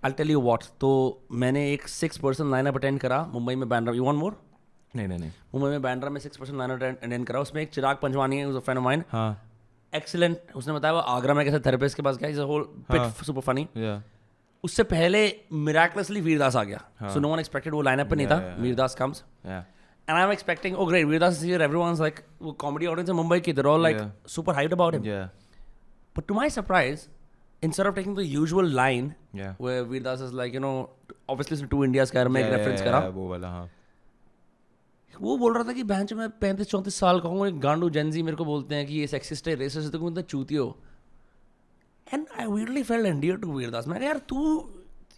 I'll tell you what. तो मैंने एक 6-person लाइनअप अटेंड करा मुंबई में बैंड्रा. You want more? नहीं. मुंबई में बैंड्रा में 6-person लाइनअप अटेंड करा. उसमें एक चिराग पंजवानी है, फ्रेंड ऑफ माइन. हाँ. एक्सीलेंट. उसने बताया वो आगरा में कैसे थेरेपिस्ट के पास गया. Is a whole bit super funny. Yeah. उससे पहले मिराकुलसली वीरदास आ गया. So no one expected. वो लाइनअप पे नहीं था. Vir Das comes. Yeah. And I'm expecting, oh great, Veerdas is here. Everyone's like, वो comedy audience in Mumbai ki, they're all like super hyped about him. Yeah. But to my surprise, instead of taking the usual line, Yeah. where Veerdas is like, you know, obviously उसने 2 Indias का मैं एक reference करा. वो वाला हाँ. वो बोल रहा था कि बहन मैं 35-34 साल का हूँ, एक गांडू जेंजी मेरे को बोलते हैं कि ये सेक्सिस्ट है, रेसिस्ट है, तो मतलब चूती हो. And I weirdly felt endeared to Veerdas. मैं कहा यार तू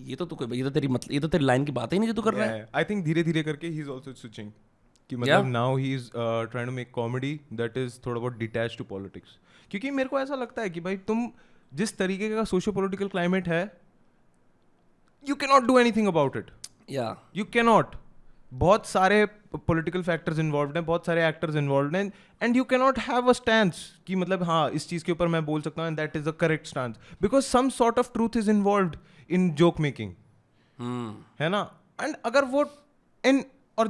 ये तो तेरी लाइन की बात ही नहीं जो तू कर रहा है. I think धीरे करके he is also switching. कि मतलब now he is trying to make comedy that is थोड़ा बहुत detached to politics. क्योंकि मेरे को ऐसा लगता है कि भाई तुम जिस तरीके का सोशो पॉलिटिकल क्लाइमेट है, you cannot do anything about it. Yeah. You cannot. बहुत सारे पॉलिटिकल फैक्टर्स इन्वॉल्व हैं, बहुत सारे एक्टर्स इन्वॉल्व हैं, and you cannot have a stand कि मतलब हाँ इस चीज़ के ऊपर मैं बोल सकता हूँ and that is the correct stand, because some sort of truth is involve in joke making. है ना. एंड अगर वो इन और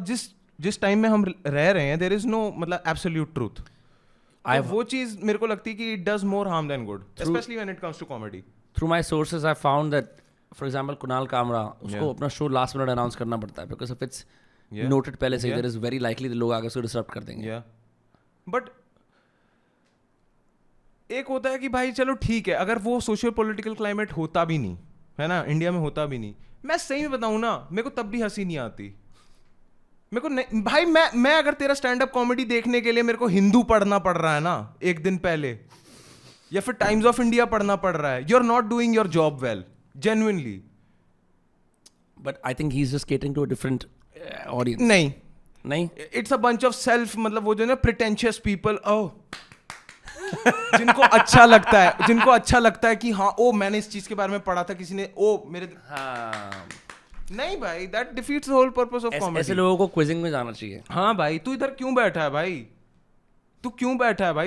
जिस टाइम में हम रह रहे हैं, देयर इज नो मतलब एब्सोल्यूट ट्रूथ. वो चीज़ मेरे को लगती है कि it does more harm than good, specially when it comes to comedy. Through my sources I found that for example Kunal Kamra, उसको अपना शो लास्ट मिनट अनाउंस करना पड़ता है, बिकॉज इफ इट्स नोटेड पहले से, देयर इज वेरी लाइकली लोग आगे उसको डिस्टर्ब कर देंगे. बट एक होता है कि भाई चलो ठीक है, अगर वो सोशियो पॉलिटिकल क्लाइमेट होता भी नहीं है ना, इंडिया में होता भी नहीं, मैं सही में बताऊं ना, मेरे को तब भी हंसी नहीं आती. मेरे को नहीं भाई, मैं अगर तेरा स्टैंड अप कॉमेडी देखने के लिए मेरे को हिंदू पढ़ना पड़ रहा है ना एक दिन पहले, या फिर टाइम्स ऑफ इंडिया पढ़ना पड़ रहा है, you are not doing your job well, genuinely. But I think he is just catering to a different audience. नहीं, it's a bunch of self, मतलब वो जो ना प्रिटेंशियस पीपल, ओह जिनको अच्छा लगता है कि हाँ ओ मैंने इस चीज के बारे में पढ़ा था किसी ने, ओ मेरे हाँ. नहीं भाई, that defeats the whole purpose of comedy. ऐसे लोगों को क्विजिंग में जाना चाहिए. हाँ भाई, तू इधर क्यों बैठा है भाई,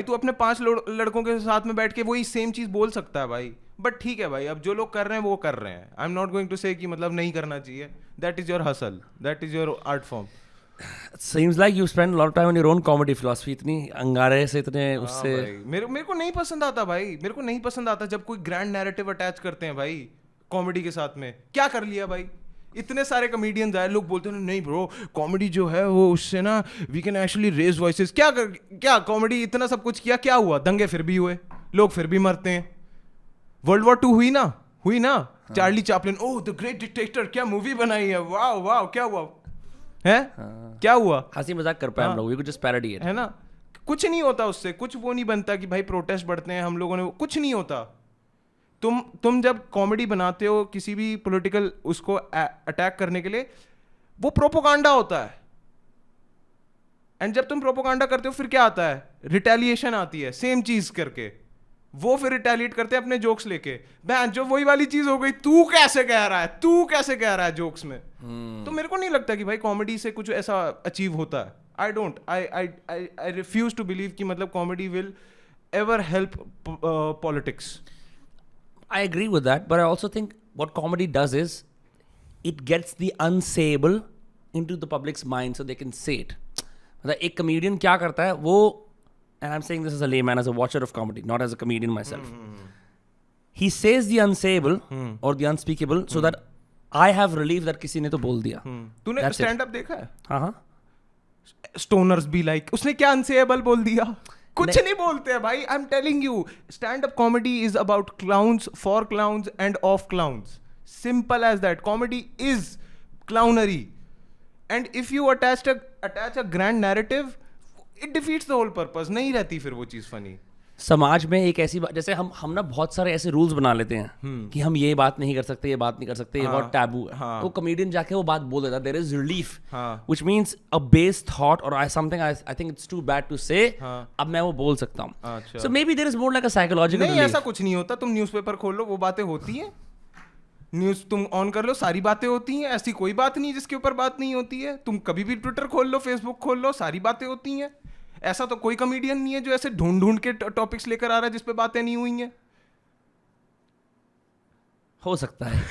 तू अपने 5 लड़कों के साथ में बैठ के वही सेम चीज बोल सकता है भाई. बट ठीक है भाई, अब जो लोग कर रहे हैं वो कर रहे हैं. I am not going to say कि मतलब नहीं करना चाहिए. That is your hustle, that is your art form. Seems like you spend a lot of time on your own comedy philosophy. इतनी अंगारे से, इतने उससे मेरे को नहीं पसंद आता भाई. मेरे को नहीं पसंद आता जब कोई ग्रैंड नैरेटिव अटैच करते हैं भाई कॉमेडी के साथ में. क्या कर लिया भाई, इतने सारे कॉमेडियंस आए, लोग बोलते हैं नहीं ब्रो कॉमेडी जो है वो उससे ना we can actually raise voices. क्या कॉमेडी इतना सब कुछ किया, क्या हुआ, दंगे फिर भी हुए, लोग फिर भी मरते हैं. वर्ल्ड वॉर 2 हुई ना. Charlie Chaplin, oh the great dictator, क्या मूवी बनाई है, वाह क्या हुआ है. क्या हुआ, हंसी मजाक कर पाए हम लोग, we could just parody it, है ना. कुछ नहीं होता उससे, कुछ वो नहीं बनता कि भाई प्रोटेस्ट बढ़ते हैं हम लोगों ने, कुछ नहीं होता. तुम जब कॉमेडी बनाते हो किसी भी पॉलिटिकल उसको अटैक करने के लिए, वो प्रोपोगंडा होता है. एंड जब तुम प्रोपोगंडा करते हो फिर क्या आता है, रिटेलिएशन आती है सेम चीज करके. वो फिर रिटेलिएट करते हैं अपने जोक्स लेके. बहन जो वही वाली चीज हो गई, तू कैसे कह रहा है जोक्स में. तो मेरे को नहीं लगता कि भाई कॉमेडी से कुछ ऐसा अचीव होता है. आई रिफ्यूज टू बिलीव कि मतलब comedy will ever help politics. I agree with that, but I also think what comedy does is it gets the unsayable into the public's mind so they can say it. मतलब एक comedian क्या करता है वो, and I'm saying this as a layman, as a watcher of comedy, not as a comedian myself. He says the unsayable or the unspeakable so that I have relief that किसी ने तो बोल दिया. तूने स्टैंड अप देखा है? हाँ. स्टोनर्स be like, उसने क्या अनसेएबल बोल दिया, कुछ नहीं बोलते हैं भाई. I am telling you, stand up comedy is about clowns, for clowns and of clowns. Simple as that. Comedy is clownery, and if you attach a grand narrative, it defeats the whole purpose. नहीं रहती फिर वो चीज funny. समाज में एक ऐसी बात, जैसे हम ना बहुत सारे ऐसे रूल्स बना लेते हैं कि हम ये बात नहीं कर सकते, ये बात नहीं कर सकते, ये बहुत टैबू है. तो कॉमेडियन जाके वो बात बोल देता है, there is relief, which means a base thought और something I think it's too bad to say, अब मैं वो बोल सकता हूँ. So maybe there is more like a psychological relief. नहीं, ऐसा कुछ नहीं होता. तुम न्यूज़पेपर खोल लो, वो बातें होती हैं. न्यूज़ तुम ऑन कर लो, सारी बातें होती हैं. ऐसी कोई बात नहीं जिसके ऊपर बात नहीं होती है. तुम कभी भी ट्विटर खोल लो, फेसबुक खोल लो, सारी बातें होती हैं. ऐसा तो कोई कॉमेडियन नहीं है जो ऐसे ढूंढ के टॉपिक्स लेकर आ रहा है जिस पे बातें नहीं हुई हैं. हो सकता है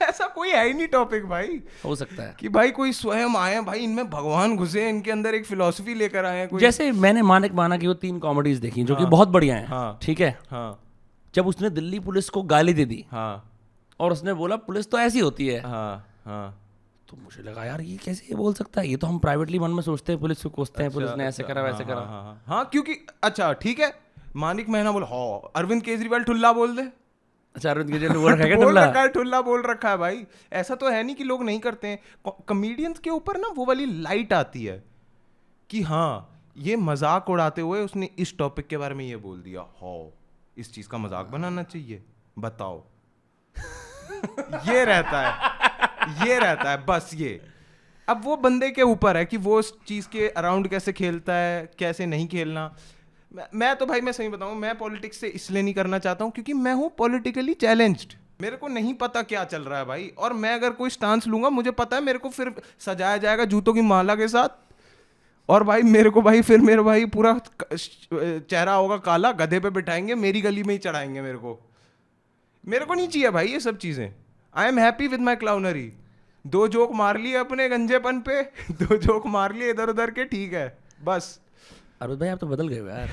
ऐसा कोई है ही नहीं टॉपिक भाई हो सकता है। कि भाई कोई स्वयं आए भाई इनमें भगवान घुसे इनके अंदर एक फिलॉसफी लेकर आए हैं कोई। जैसे मैंने माना कि वो 3 कॉमेडीज देखी जो कि बहुत बढ़िया हैं, हाँ। ठीक है। हाँ जब उसने दिल्ली पुलिस को गाली दे दी हाँ और उसने बोला पुलिस तो ऐसी होती है, हाँ हाँ तो मुझे लगा यार ये कैसे ये बोल सकता है, ये तो हम प्राइवेटली मन में सोचते हैं, पुलिस को कोसते हैं, पुलिस ने ऐसे करा वैसे करा। हाँ क्योंकि अच्छा ठीक है मानिक महीना बोल हाँ अरविंद केजरीवाल ठुल्ला बोल दे। अच्छा अरविंद केजरीवाल बोल रखा है क्या बोल ठुल्ला? रखा है ठुल्ला बोल रखा है भाई। ऐसा तो है नहीं कि लोग नहीं करते हैं। कॉमेडियंस के ऊपर ना वो वाली लाइट आती है कि हाँ ये मजाक उड़ाते हुए उसने इस टॉपिक के बारे में ये बोल दिया, हाँ इस चीज का मजाक बनाना चाहिए, बताओ। ये रहता है बस ये। अब वो बंदे के ऊपर है कि वो उस चीज के अराउंड कैसे खेलता है कैसे नहीं खेलना। मैं तो भाई मैं सही बताऊं मैं पॉलिटिक्स से इसलिए नहीं करना चाहता हूं क्योंकि मैं हूं पॉलिटिकली चैलेंज्ड। मेरे को नहीं पता क्या चल रहा है भाई, और मैं अगर कोई स्टांस लूंगा मुझे पता है मेरे को फिर सजाया जाएगा जूतों की माला के साथ, और भाई मेरे को भाई फिर मेरा भाई पूरा चेहरा होगा काला, गधे पे बिठाएंगे मेरी गली में ही चढ़ाएंगे। मेरे को नहीं चाहिए भाई ये सब चीजें। I am happy with my clownery. 2 joke मार लिए अपने गंजेपन पे 2 जोक मार लिए इधर उधर के, ठीक है बस। अरुण भाई आप तो बदल गए हो यार।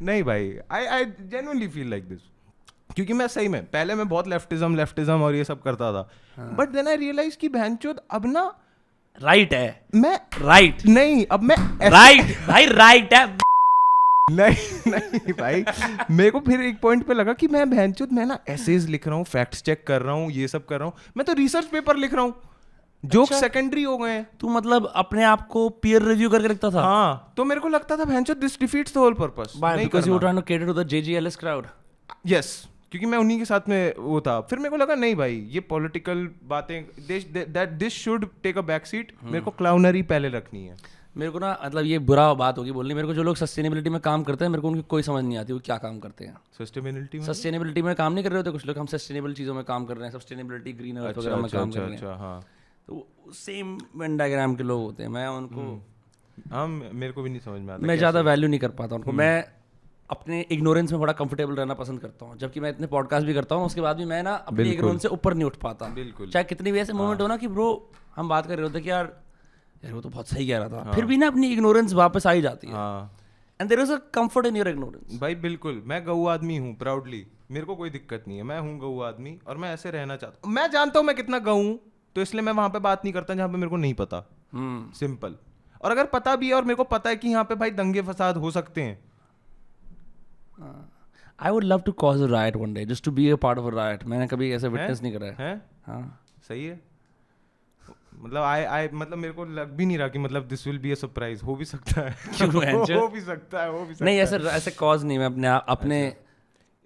नहीं भाई I genuinely feel like this, क्योंकि मैं सही में पहले मैं बहुत लेफ्टिज्म और ये सब करता था, बट देन आई रियलाइज कि बहनचोद अब ना राइट है, मैं राइट नहीं अब मैं राइट भाई राइट है। नहीं भाई मेरे को फिर एक पॉइंट पे लगा कि मैं बहनचोद मैं ना एसेज लिख रहा हूँ, फैक्ट्स चेक कर रहा हूँ, ये सब कर रहा हूँ, मैं तो रिसर्च पेपर लिख रहा हूँ, जोक सेकेंडरी हो गए हैं। तू मतलब अपने आप को पीयर रिव्यू करके रखता था? हाँ तो मेरे को लगता था भैंचो this defeats the whole purpose, because you were trying to cater to the JGLS crowd. Yes क्योंकि मैं उन्हीं के साथ में वो था। फिर मेरे को लगा नहीं भाई ये पॉलिटिकल बातें that this should take a back seat, मेरे को क्लाउनरी पहले रखनी है। मेरे को ना मतलब ये बुरा बात होगी बोलनी, मेरे को जो लोग सस्टेनेबिलिटी में काम करते हैं मेरे को उनकी कोई समझ नहीं आती वो क्या काम करते हैं। सस्टेनेबिलिटी में काम नहीं कर रहे होते कुछ लोग, हम सस्टेनेबल चीज़ों में काम कर रहे हैं, सस्टेनेबिलिटी ग्रीन अर्थ वगैरह में काम कर रहे हैं। हाँ तो सेम वेन डायग्राम के लोग होते हैं, मैं उनको हाँ मेरे को भी नहीं समझ में आता, मैं ज़्यादा वैल्यू नहीं कर पाता उनको। मैं अपने इग्नोरेंस में बड़ा कंफर्टेबल रहना पसंद करता हूँ, जबकि मैं इतने पॉडकास्ट भी करता हूँ उसके बाद भी मैं ना अपनी इग्नोरेंस से ऊपर नहीं उठ पाता। बिल्कुल चाहे कितनी भी ऐसे मोमेंट हो ना कि ब्रो हम बात कर रहे होते कि यार वो तो बहुत सही कह रहा था, फिर भी ना अपनी इग्नोरेंस वापस आ ही जाती है। And there is a comfort in your ignorance. भाई बिल्कुल मैं गऊ आदमी हूँ प्राउडली, मेरे को कोई दिक्कत नहीं है, मैं हूँ गऊ आदमी और मैं ऐसे रहना चाहता हूँ। मैं जानता हूँ मैं कितना गऊ हूँ, तो इसलिए मैं वहां पे बात नहीं करता जहाँ पे मेरे को नहीं पता। सिंपल। और अगर पता भी है और मेरे को पता है कि यहाँ पे भाई दंगे फसाद हो सकते हैं, I would love to cause a riot one day, just to be a part of a riot. मैंने कभी ऐसे विटनेस नहीं करा है। हाँ सही है। मतलब आई मतलब मेरे को लग भी नहीं रहा कि मतलब this will be a surprise. हो भी सकता है हो भी सकता है नहीं ऐसे कॉज नहीं, मैं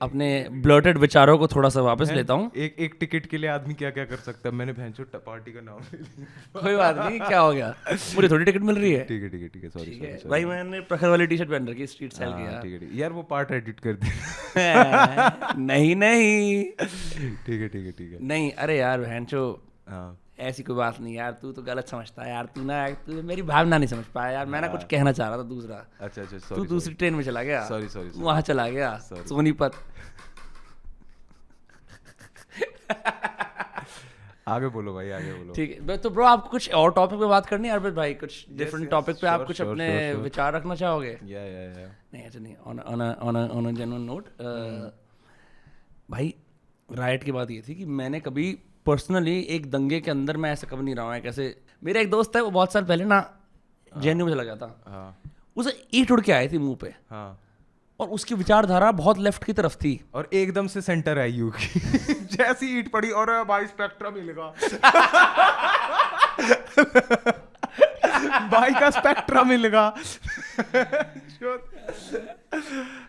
अपने ब्लर्टेड विचारों को थोड़ा सा वापस लेता हूँ। एक टिकट के लिए आदमी क्या क्या कर सकता है। मैंने भैंचो पार्टी का नाम ले लिया। कोई बात नहीं, क्या हो गया, मुझे थोड़ी टिकट मिल रही है। ठीक है सॉरी भाई मैंने प्रखर वाली टी शर्ट पहन रखी स्ट्रीट स्टाइल की यार। ठीक है यार वो पार्ट एडिट कर दे। नहीं ठीक है नहीं, अरे यार भैंचो हाँ ऐसी कोई बात नहीं यार, तू तो गलत समझता है यार, तू मेरी भावना नहीं समझ पाया यार। मैं ना कुछ कहना चाह रहा था दूसरा। अच्छा तू दूसरी ट्रेन में चला गया, सॉरी वहां चला गया सोनीपत। आगे बोलो भाई आगे बोलो। ठीक है तो ब्रो आपको कुछ और टॉपिक पे बात करनी है अरविंद भाई, कुछ डिफरेंट टॉपिक पे आप कुछ अपने विचार रखना चाहोगे? नहीं अच्छा नहीं, ऑन अ जेन्युइन नोट भाई राइट की बात ये थी कि मैंने कभी पर्सनली एक दंगे के अंदर मैं ऐसा कभी नहीं रहा हूँ। कैसे मेरा एक दोस्त है वो बहुत साल पहले ना जेएनयू में चला गया था, उसे ईंट उड़ के आई थी मुंह पे और उसकी विचारधारा बहुत लेफ्ट की तरफ थी और एकदम से सेंटर आई यू की जैसी ईंट पड़ी और भाई स्पेक्ट्रम मिलेगा भाई का स्पेक्ट्रम मिलेगा।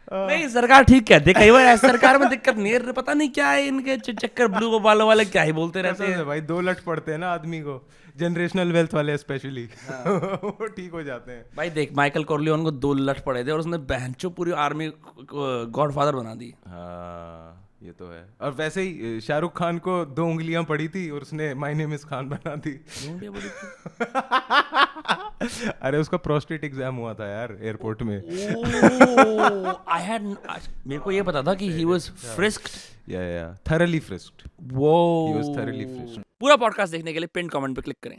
नहीं सरकार ठीक कहते, कई बार ऐसी सरकार में दिक्कत नहीं है, पता नहीं क्या है इनके चक्कर, ब्लू बालों वाले क्या ही बोलते रहते हैं भाई। 2 लट पड़ते हैं ना आदमी को, जनरेशनल वेल्थ वाले स्पेशली वो ठीक हो जाते हैं भाई। देख माइकल कॉर्लियोन को 2 लट पड़े थे और उसने बहनचो पूरी आर्मी गॉडफादर बना दी। हाँ ये तो है। और वैसे ही शाहरुख खान को 2 उंगलियां पड़ी थी और उसने माय नेम इज खान बना दी। अरे उसका प्रोस्टेट एग्जाम हुआ था यार एयरपोर्ट में. आई हैड मेरे को ये पता था कि ही वाज फ्रिस्क्ड. या thoroughly frisked. वो He was thoroughly frisked. पूरा पॉडकास्ट देखने के लिए पिन कमेंट पे क्लिक करें.